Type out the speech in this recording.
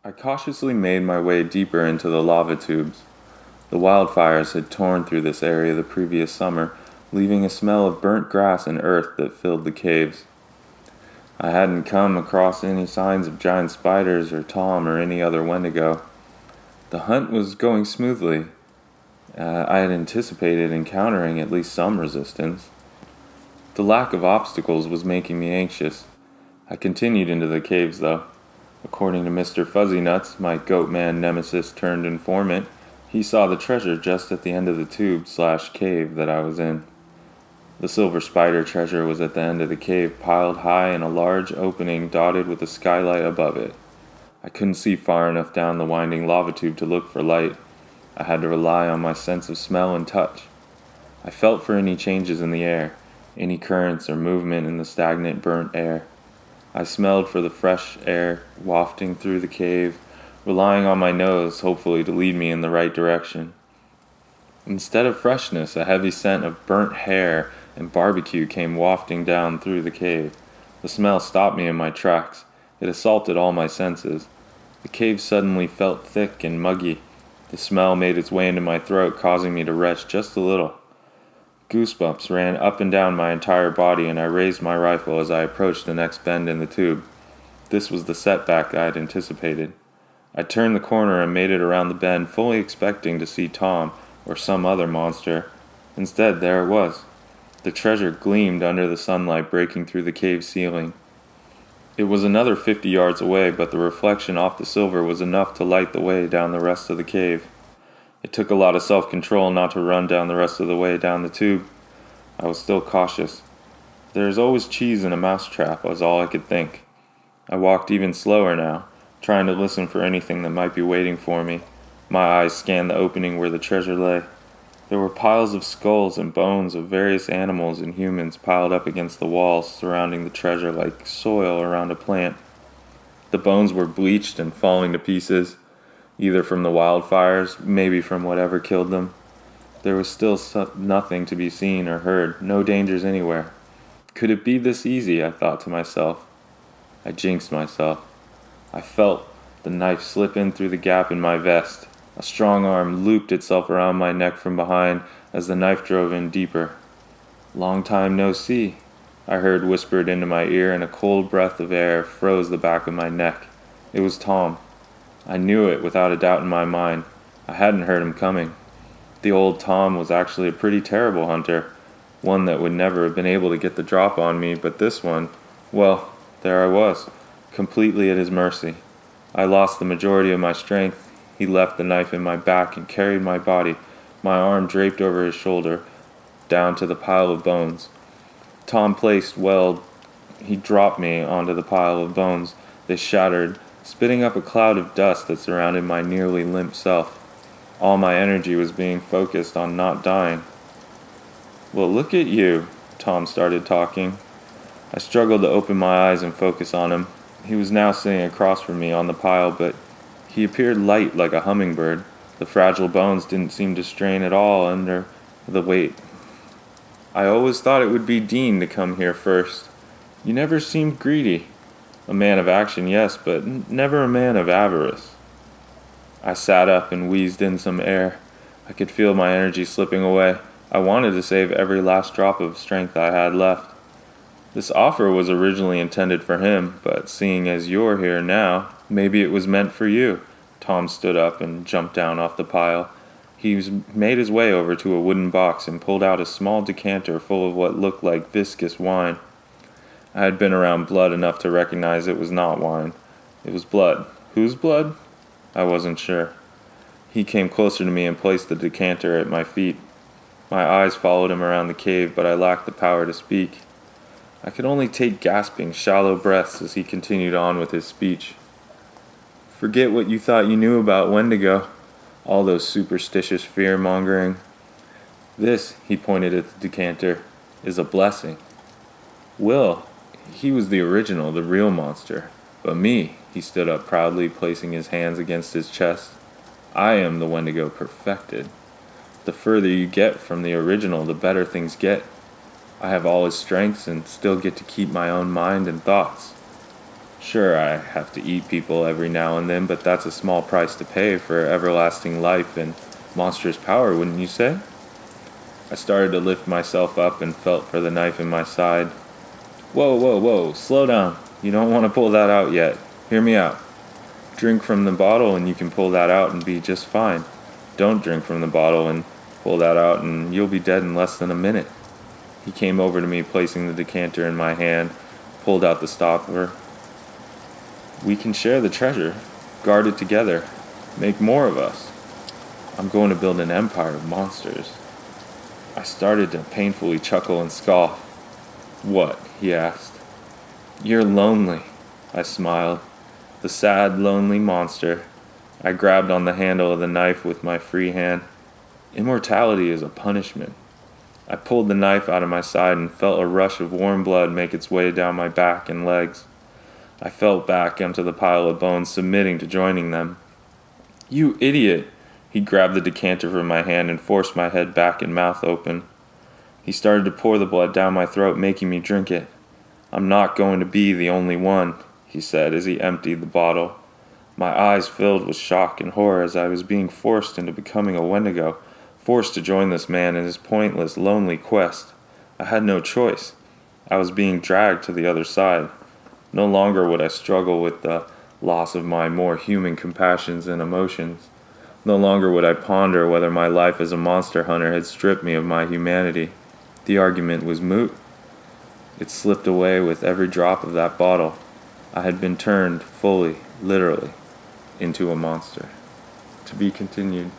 I cautiously made my way deeper into the lava tubes. The wildfires had torn through this area the previous summer, leaving a smell of burnt grass and earth that filled the caves. I hadn't come across any signs of giant spiders or Tom or any other Wendigo. The hunt was going smoothly. I had anticipated encountering at least some resistance. The lack of obstacles was making me anxious. I continued into the caves, though. According to Mr. Fuzzy Nuts, my Goatman nemesis turned informant, he saw the treasure just at the end of the tube/cave that I was in. The silver spider treasure was at the end of the cave, piled high in a large opening dotted with a skylight above it. I couldn't see far enough down the winding lava tube to look for light. I had to rely on my sense of smell and touch. I felt for any changes in the air, any currents or movement in the stagnant, burnt air. I smelled for the fresh air wafting through the cave, relying on my nose, hopefully to lead me in the right direction. Instead of freshness, a heavy scent of burnt hair and barbecue came wafting down through the cave. The smell stopped me in my tracks. It assaulted all my senses. The cave suddenly felt thick and muggy. The smell made its way into my throat, causing me to retch just a little. Goosebumps ran up and down my entire body, and I raised my rifle as I approached the next bend in the tube. This was the setback I had anticipated. I turned the corner and made it around the bend, fully expecting to see Tom or some other monster. Instead, there it was. The treasure gleamed under the sunlight breaking through the cave ceiling. It was another 50 yards away, but the reflection off the silver was enough to light the way down the rest of the cave. It took a lot of self-control not to run down the rest of the way down the tube. I was still cautious. There is always cheese in a mousetrap, was all I could think. I walked even slower now, trying to listen for anything that might be waiting for me. My eyes scanned the opening where the treasure lay. There were piles of skulls and bones of various animals and humans piled up against the walls surrounding the treasure like soil around a plant. The bones were bleached and falling to pieces, either from the wildfires, maybe from whatever killed them. There was still nothing to be seen or heard, no dangers anywhere. Could it be this easy, I thought to myself. I jinxed myself. I felt the knife slip in through the gap in my vest. A strong arm looped itself around my neck from behind as the knife drove in deeper. "Long time no see," I heard whispered into my ear, and a cold breath of air froze the back of my neck. It was Tom. I knew it without a doubt in my mind. I hadn't heard him coming. The old Tom was actually a pretty terrible hunter, one that would never have been able to get the drop on me, but this one, well, there I was, completely at his mercy. I lost the majority of my strength. He left the knife in my back and carried my body, my arm draped over his shoulder, down to the pile of bones. Tom he dropped me onto the pile of bones. They shattered, spitting up a cloud of dust that surrounded my nearly limp self. All my energy was being focused on not dying. "Well, look at you," Tom started talking. I struggled to open my eyes and focus on him. He was now sitting across from me on the pile, but he appeared light like a hummingbird. The fragile bones didn't seem to strain at all under the weight. "I always thought it would be Dean to come here first. You never seemed greedy. A man of action, yes, but never a man of avarice." I sat up and wheezed in some air. I could feel my energy slipping away. I wanted to save every last drop of strength I had left. "This offer was originally intended for him, but seeing as you're here now, maybe it was meant for you." Tom stood up and jumped down off the pile. He made his way over to a wooden box and pulled out a small decanter full of what looked like viscous wine. I had been around blood enough to recognize it was not wine. It was blood. Whose blood? I wasn't sure. He came closer to me and placed the decanter at my feet. My eyes followed him around the cave, but I lacked the power to speak. I could only take gasping, shallow breaths as he continued on with his speech. "Forget what you thought you knew about Wendigo. All those superstitious fear-mongering. This," he pointed at the decanter, "is a blessing. Will, he was the original, the real monster. But me," he stood up proudly, placing his hands against his chest, "I am the Wendigo perfected. The further you get from the original, the better things get. I have all his strengths and still get to keep my own mind and thoughts." Sure, I have to eat people every now and then, but that's a small price to pay for everlasting life and monstrous power, wouldn't you say? I started to lift myself up and felt for the knife in my side. Whoa, whoa, whoa, slow down. You don't want to pull that out yet. Hear me out. Drink from the bottle and you can pull that out and be just fine. Don't drink from the bottle and pull that out and you'll be dead in less than a minute. He came over to me, placing the decanter in my hand, pulled out the stopper. We can share the treasure, guard it together, make more of us. I'm going to build an empire of monsters. I started to painfully chuckle and scoff. What? He asked. You're lonely, I smiled. The sad, lonely monster. I grabbed on the handle of the knife with my free hand. Immortality is a punishment. I pulled the knife out of my side and felt a rush of warm blood make its way down my back and legs. I fell back onto the pile of bones, submitting to joining them. You idiot! He grabbed the decanter from my hand and forced my head back and mouth open. He started to pour the blood down my throat, making me drink it. I'm not going to be the only one, he said as he emptied the bottle. My eyes filled with shock and horror as I was being forced into becoming a Wendigo, forced to join this man in his pointless, lonely quest. I had no choice. I was being dragged to the other side. No longer would I struggle with the loss of my more human compassions and emotions. No longer would I ponder whether my life as a monster hunter had stripped me of my humanity. The argument was moot. It slipped away with every drop of that bottle. I had been turned fully, literally, into a monster. To be continued.